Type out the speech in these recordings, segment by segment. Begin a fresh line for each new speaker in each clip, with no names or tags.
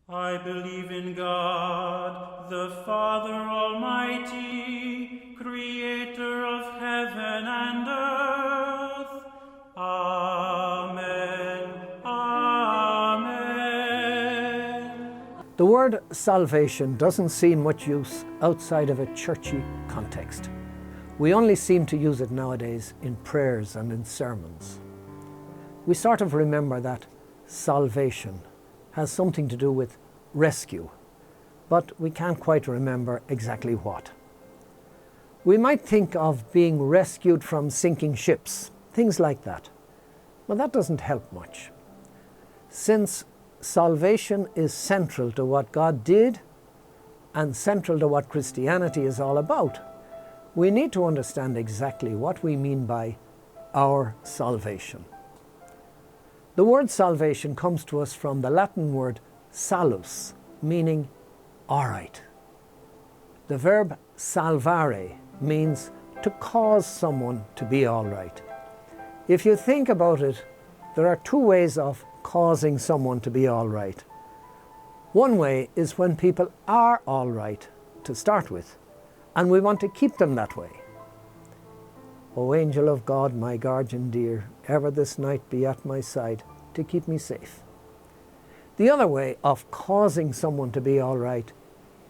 I believe in God, the Father Almighty, creator of heaven and earth. Amen. Amen.
The word salvation doesn't see much use outside of a churchy context. We only seem to use it nowadays in prayers and in sermons. We sort of remember that salvation has something to do with rescue, but we can't quite remember exactly what. We might think of being rescued from sinking ships, things like that. Well, that doesn't help much. Since salvation is central to what God did and central to what Christianity is all about, we need to understand exactly what we mean by our salvation. The word salvation comes to us from the Latin word salus, meaning all right. The verb salvare means to cause someone to be all right. If you think about it, there are two ways of causing someone to be all right. One way is when people are all right to start with, and we want to keep them that way. O angel of God, my guardian dear, ever this night be at my side to keep me safe. The other way of causing someone to be all right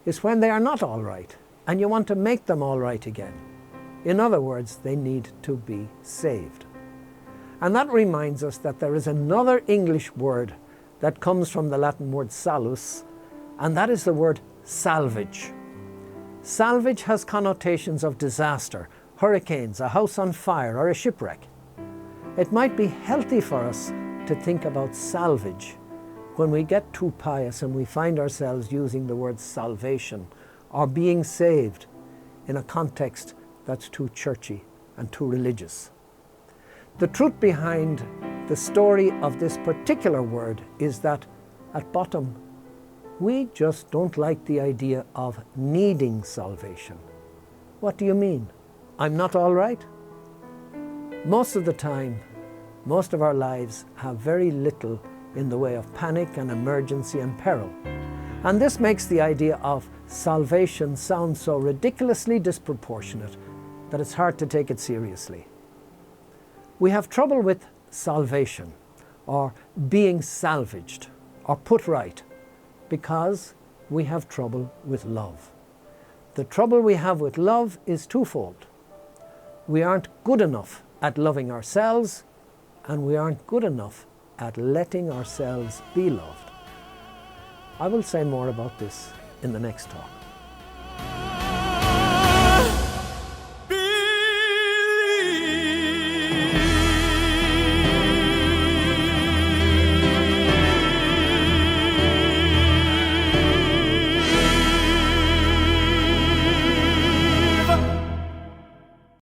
is when they are not all right, and you want to make them all right again. In other words, they need to be saved. And that reminds us that there is another English word that comes from the Latin word salus, and that is the word salvage. Salvage has connotations of disaster, hurricanes, a house on fire, or a shipwreck. It might be healthy for us to think about salvage when we get too pious and we find ourselves using the word salvation or being saved in a context that's too churchy and too religious. The truth behind the story of this particular word is that at bottom, we just don't like the idea of needing salvation. What do you mean? I'm not all right? Most of the time, most of our lives have very little in the way of panic and emergency and peril. And this makes the idea of salvation sound so ridiculously disproportionate that it's hard to take it seriously. We have trouble with salvation or being salvaged or put right because we have trouble with love. The trouble we have with love is twofold. We aren't good enough at loving ourselves, and we aren't good enough at letting ourselves be loved. I will say more about this in the next talk.